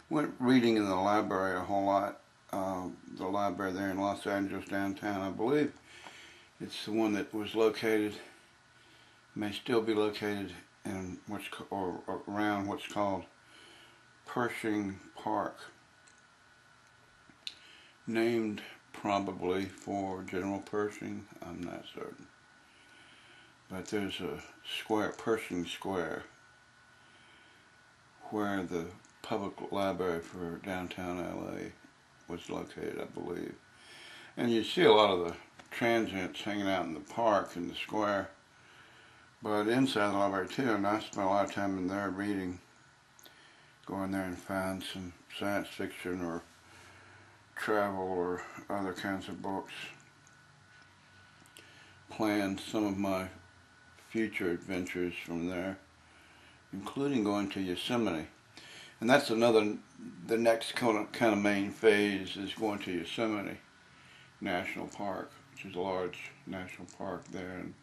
Went reading in the library a whole lot. The library there in Los Angeles downtown, I believe it's the one that was located, may still be located in or around what's called Pershing Park, named probably for General Pershing. I'm not certain, but there's a square, Pershing Square, where the public library for downtown LA was located, I believe. And you see a lot of the transients hanging out in the park in the square, but inside the library too. And I spent a lot of time in there reading, going there and find some science fiction or travel or other kinds of books. Planned some of my future adventures from there, including going to Yosemite. And that's the next kind of main phase is going to Yosemite National Park, which is a large national park there in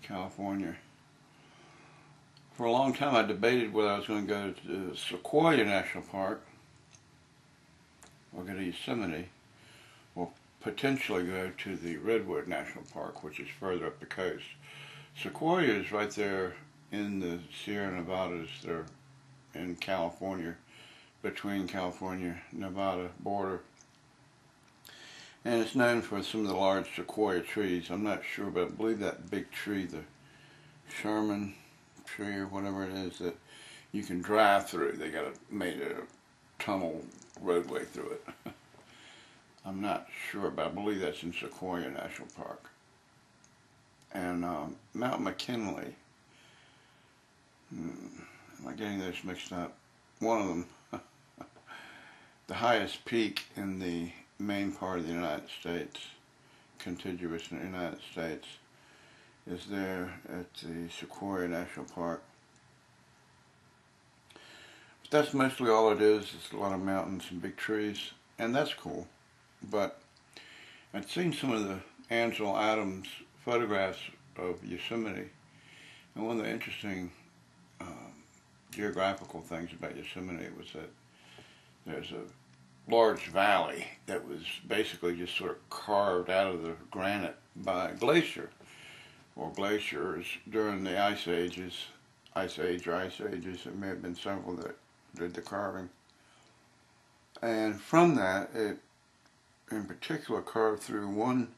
California. For a long time I debated whether I was going to go to Sequoia National Park or go to Yosemite, or potentially go to the Redwood National Park, which is further up the coast. Sequoia is right there in the Sierra Nevadas there in California, between California and Nevada border. And it's known for some of the large sequoia trees. I'm not sure, but I believe that big tree, the Sherman tree or whatever it is, that you can drive through. They made a tunnel roadway through it. I'm not sure, but I believe that's in Sequoia National Park. And Mount McKinley, am I getting those mixed up? One of them, the highest peak in the main part of the United States, contiguous in the United States, is there at the Sequoia National Park. But that's mostly all it is. It's a lot of mountains and big trees, and that's cool. But I'd seen some of the Ansel Adams photographs of Yosemite, and one of the interesting geographical things about Yosemite was that there's a large valley that was basically just sort of carved out of the granite by glacier or glaciers during the ice ages. There may have been several that did the carving. And from that, it in particular carved through one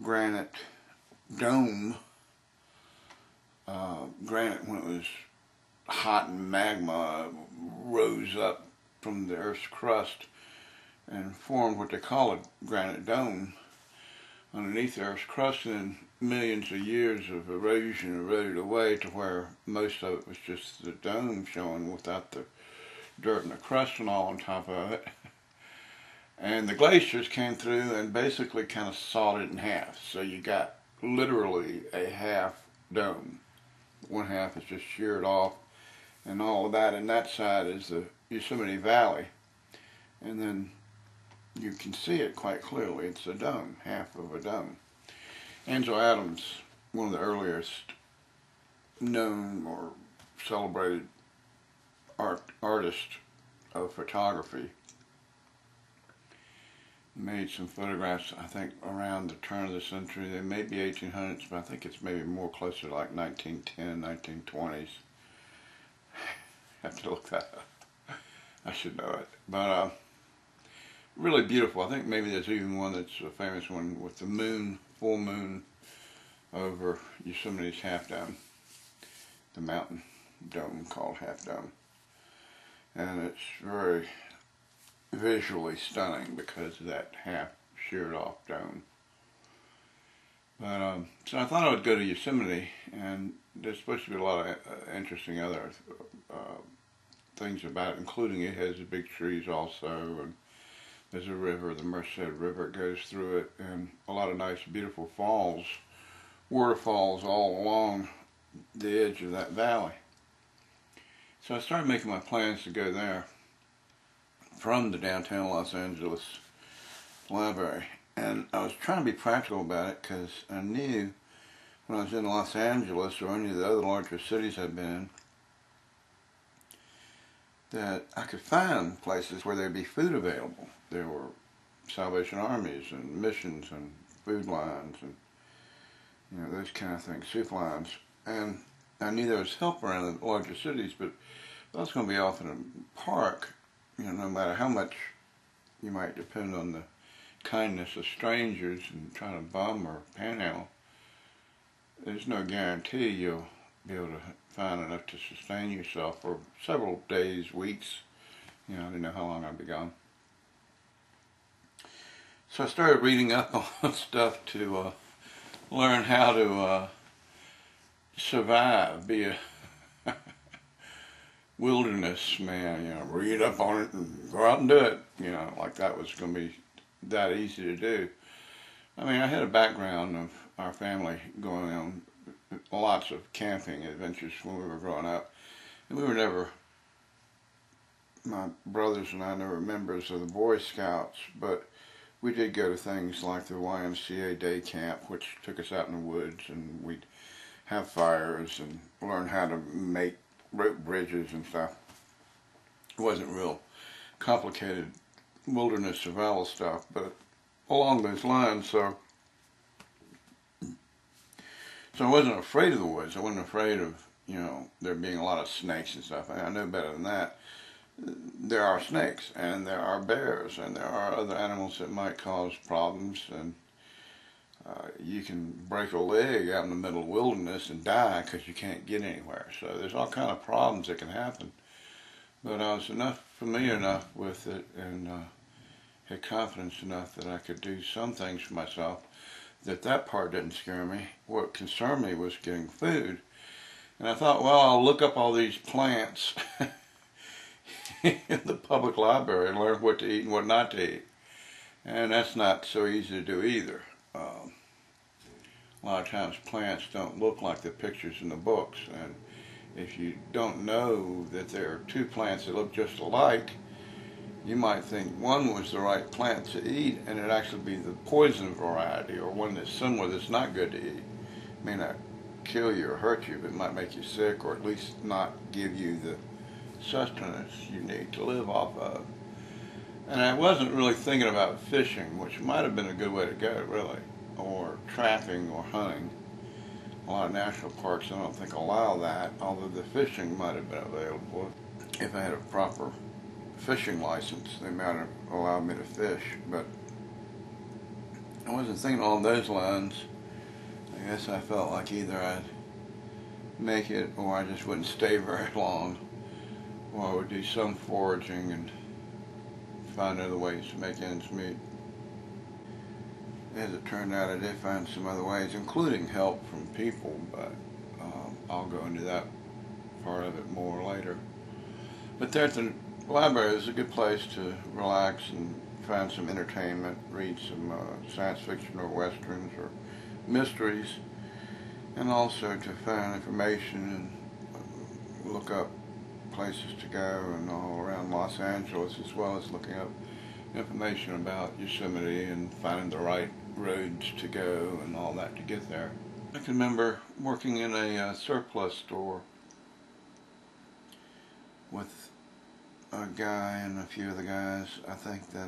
granite dome. Granite, when it was hot and magma, rose up from the Earth's crust and formed what they call a granite dome underneath the Earth's crust, and then millions of years of erosion eroded away to where most of it was just the dome showing without the dirt and the crust and all on top of it. And the glaciers came through and basically kind of sawed it in half. So you got literally a half dome. One half is just sheared off and all of that, and that side is the Yosemite Valley. And then you can see it quite clearly. It's a dome, half of a dome. Ansel Adams, one of the earliest known or celebrated artists of photography, made some photographs, I think, around the turn of the century. They may be 1800s, but I think it's maybe more closer to like 1910, 1920s. I have to look that up. I should know it. But really beautiful. I think maybe there's even one that's a famous one with the moon, full moon, over Yosemite's Half Dome, the mountain dome called Half Dome. And it's very visually stunning because of that half sheared off dome. But so I thought I would go to Yosemite, and there's supposed to be a lot of interesting other things about it, including it has the big trees also, and there's a river, the Merced River goes through it, and a lot of nice beautiful falls, waterfalls all along the edge of that valley. So I started making my plans to go there from the downtown Los Angeles library. And I was trying to be practical about it because I knew when I was in Los Angeles or any of the other larger cities I've been in that I could find places where there'd be food available. There were Salvation Armies and missions and food lines and those kind of things, soup lines. And I knew there was help around the larger cities, but if I was going to be off in a park, no matter how much you might depend on the kindness of strangers and try to bum or panhandle, there's no guarantee you'll be able to find enough to sustain yourself for several days, weeks. I didn't know how long I'd be gone. So I started reading up on stuff to learn how to survive, be a wilderness man, read up on it and go out and do it, like that was going to be that easy to do. I mean, I had a background of our family going on lots of camping adventures when we were growing up, and we were never, my brothers and I, never members of the Boy Scouts, but we did go to things like the YMCA day camp, which took us out in the woods, and we'd have fires and learn how to make rope bridges and stuff. It wasn't real complicated wilderness survival stuff, but along those lines. So I wasn't afraid of the woods. I wasn't afraid of, there being a lot of snakes and stuff. I know better than that. There are snakes, and there are bears, and there are other animals that might cause problems, and you can break a leg out in the middle of the wilderness and die because you can't get anywhere. So there's all kind of problems that can happen. But I was familiar enough with it, and had confidence enough that I could do some things for myself, that part didn't scare me. What concerned me was getting food. And I thought, well, I'll look up all these plants in the public library and learn what to eat and what not to eat. And that's not so easy to do either. A lot of times plants don't look like the pictures in the books, and if you don't know that there are two plants that look just alike, you might think one was the right plant to eat, and it actually be the poison variety, or one that's similar that's not good to eat. It may not kill you or hurt you, but it might make you sick, or at least not give you the sustenance you need to live off of. And I wasn't really thinking about fishing, which might have been a good way to go, really, or trapping or hunting. A lot of national parks, I don't think, allow that, although the fishing might have been available. If I had a proper fishing license, they might have allowed me to fish, but I wasn't thinking along those lines. I guess I felt like either I'd make it or I just wouldn't stay very long, or I would do some foraging and find other ways to make ends meet. As it turned out, I did find some other ways, including help from people, but I'll go into that part of it more later. But there at the library is a good place to relax and find some entertainment, read some science fiction or westerns or mysteries, and also to find information and look up places to go and all around Los Angeles, as well as looking up information about Yosemite and finding the right roads to go and all that to get there. I can remember working in a surplus store with a guy and a few of the guys. I think that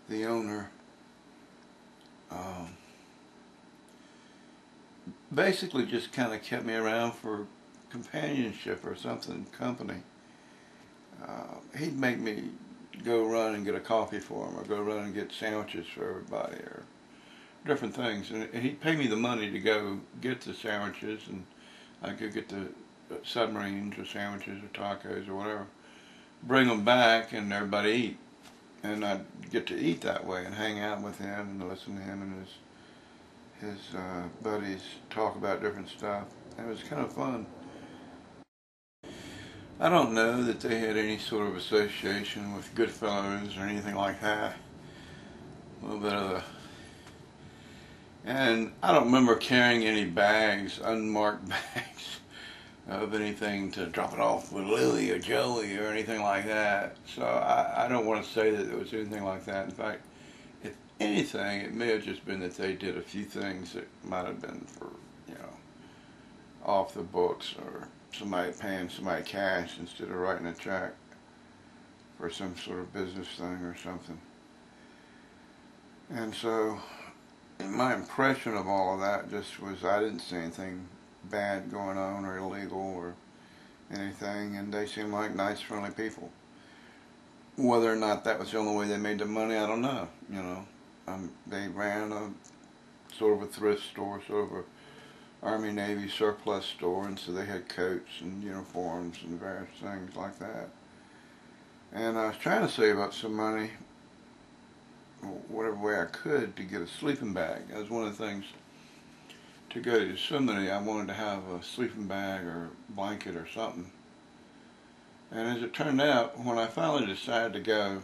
the owner basically just kind of kept me around for companionship or something, company. He'd make me go run and get a coffee for him, or go run and get sandwiches for everybody, or different things. And he'd pay me the money to go get the sandwiches, and I'd go get the submarines or sandwiches or tacos or whatever, bring them back, and everybody eat. And I'd get to eat that way and hang out with him and listen to him and his buddies talk about different stuff. It was kind of fun. I don't know that they had any sort of association with Goodfellas or anything like that. A little bit of a... And I don't remember carrying any bags, unmarked bags, of anything to drop it off with Lily or Joey or anything like that. So I don't want to say that there was anything like that. In fact, if anything, it may have just been that they did a few things that might have been for, off the books, or somebody paying somebody cash instead of writing a check. for some sort of business thing or something. And so my impression of all of that just was I didn't see anything bad going on or illegal or anything, and they seemed like nice, friendly people. Whether or not that was the only way they made their money, I don't know. You know, they ran a sort of a thrift store, sort of a Army Navy surplus store, and so they had coats and uniforms and various things like that. And I was trying to save up some money, whatever way I could, to get a sleeping bag. That was one of the things. To go to Yosemite, I wanted to have a sleeping bag or blanket or something. And as it turned out, when I finally decided to go,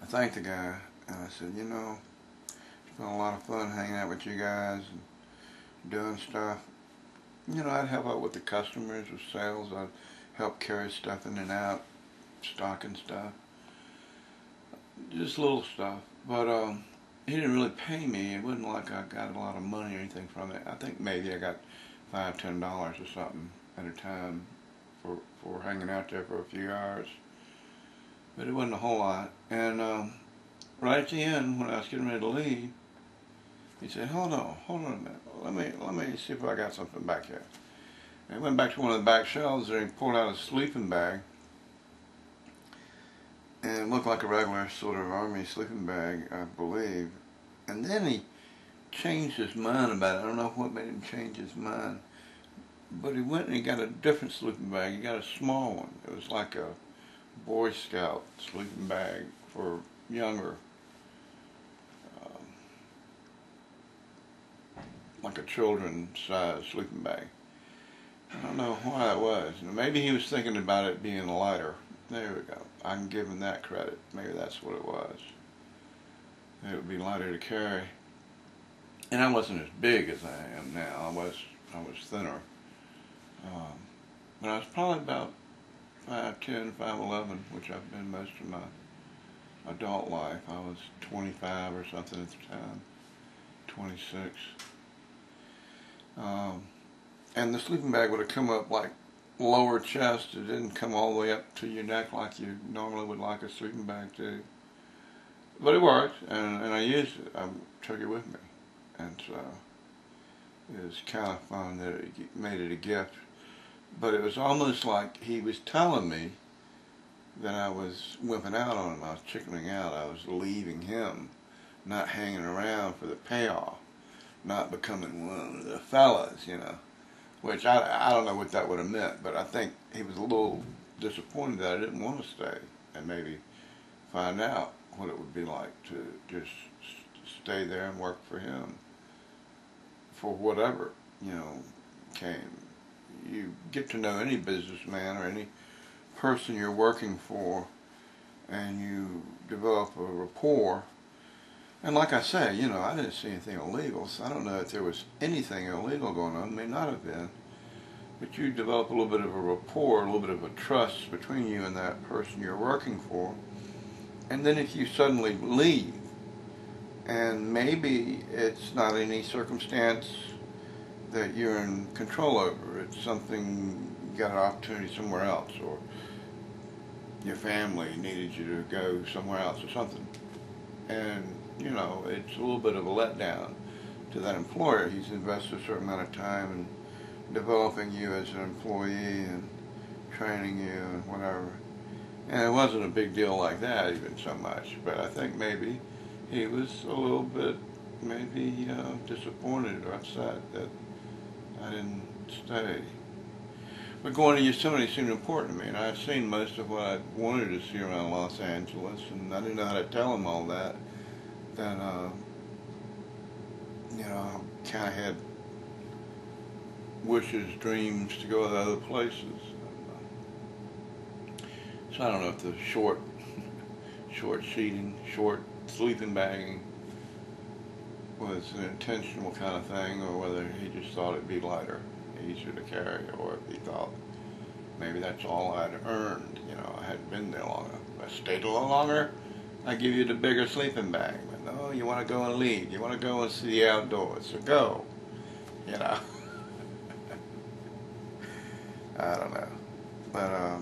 I thanked the guy, and I said, you know, it's been a lot of fun hanging out with you guys and doing stuff. You know, I'd help out with the customers, with sales. I'd help carry stuff in and out, stocking stuff, just little stuff. But he didn't really pay me. It wasn't like I got a lot of money or anything from it. I think maybe I got $5, $10 or something at a time for hanging out there for a few hours. But it wasn't a whole lot. And right at the end, when I was getting ready to leave, he said, hold on a minute. Let me see if I got something back here. And he went back to one of the back shelves and he pulled out a sleeping bag. And it looked like a regular sort of army sleeping bag, I believe. And then he changed his mind about it. I don't know what made him change his mind. But he went and he got a different sleeping bag. He got a small one. It was like a Boy Scout sleeping bag for younger. Like a children's-sized sleeping bag. I don't know why that was. Maybe he was thinking about it being lighter. There we go. I can give him that credit. Maybe that's what it was. It would be lighter to carry. And I wasn't as big as I am now. I was thinner. But I was probably about 5'10", 5'11", which I've been most of my adult life. I was 25 or something at the time, 26. And the sleeping bag would have come up like lower chest. It didn't come all the way up to your neck like you normally would like a sleeping bag to. But it worked, and I used it. I took it with me. And so it was kind of fun that it made it a gift. But it was almost like he was telling me that I was wimping out on him. I was chickening out. I was leaving him, not hanging around for the payoff, not becoming one of the fellas, you know. Which I don't know what that would have meant, but I think he was a little disappointed that I didn't want to stay and maybe find out what it would be like to just stay there and work for him for whatever, you know, came. You get to know any businessman or any person you're working for, and you develop a rapport. And like I say, you know, I didn't see anything illegal, so I don't know if there was anything illegal going on. It may not have been. But you develop a little bit of a rapport, a little bit of a trust between you and that person you're working for. And then if you suddenly leave, and maybe it's not any circumstance that you're in control over, it's something, you got an opportunity somewhere else, or your family needed you to go somewhere else or something. And, you know, it's a little bit of a letdown to that employer. He's invested a certain amount of time in developing you as an employee and training you and whatever. And it wasn't a big deal like that even so much, but I think maybe he was a little bit maybe disappointed or upset that I didn't stay. But going to Yosemite seemed important to me, and I've seen most of what I wanted to see around Los Angeles, and I didn't know how to tell him all that. Then, you know, I kind of had wishes, dreams to go to other places. So I don't know if the short sheeting, short sleeping bagging was an intentional kind of thing, or whether he just thought it'd be lighter, easier to carry, or if he thought maybe that's all I'd earned. You know, I hadn't been there long enough. If I stayed a little longer, I'd give you the bigger sleeping bag. But no, you want to go and leave. You want to go and see the outdoors. So go. You know. I don't know. But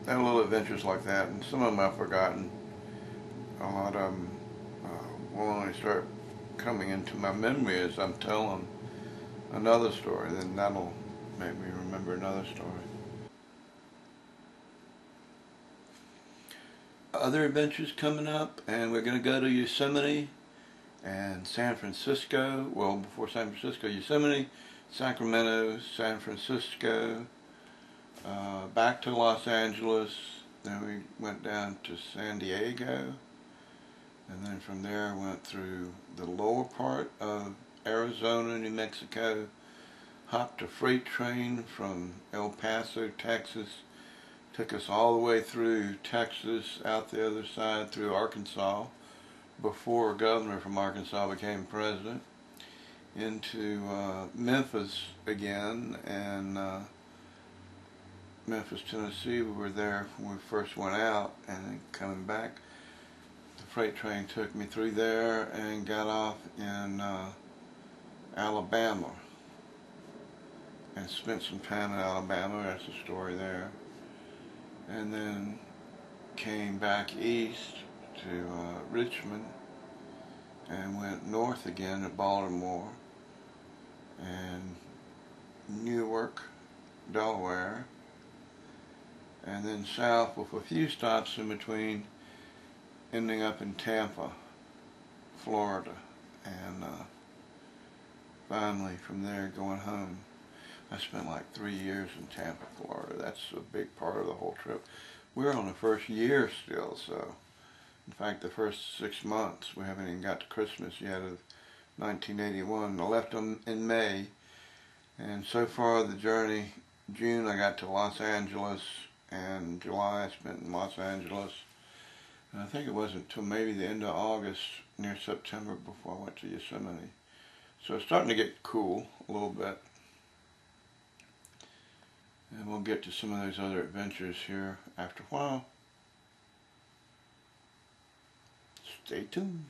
And little adventures like that, and some of them I've forgotten. A lot of them will only start coming into my memory as I'm telling another story. Then that'll make me remember another story. Other adventures coming up, and we're going to go to Yosemite and San Francisco. Well, before San Francisco, Yosemite, Sacramento, San Francisco, back to Los Angeles. Then we went down to San Diego, and then from there went through the lower part of Arizona, New Mexico, hopped a freight train from El Paso, Texas, took us all the way through Texas, out the other side through Arkansas, before a governor from Arkansas became president, into Memphis again, and Memphis, Tennessee. We were there when we first went out, and then coming back, the freight train took me through there and got off in Alabama, and spent some time in Alabama. That's the story there. And then came back east to Richmond, and went north again to Baltimore and Newark, Delaware, and then south with a few stops in between, ending up in Tampa, Florida, and finally from there going home. I spent like 3 years in Tampa, Florida. That's a big part of the whole trip. We're on the first year still, so in fact the first 6 months, we haven't even got to Christmas yet of 1981. I left them in May, and so far the journey, June I got to Los Angeles, and July I spent in Los Angeles, and I think it wasn't until maybe the end of August, near September, before I went to Yosemite. So it's starting to get cool a little bit. And we'll get to some of those other adventures here after a while. Stay tuned.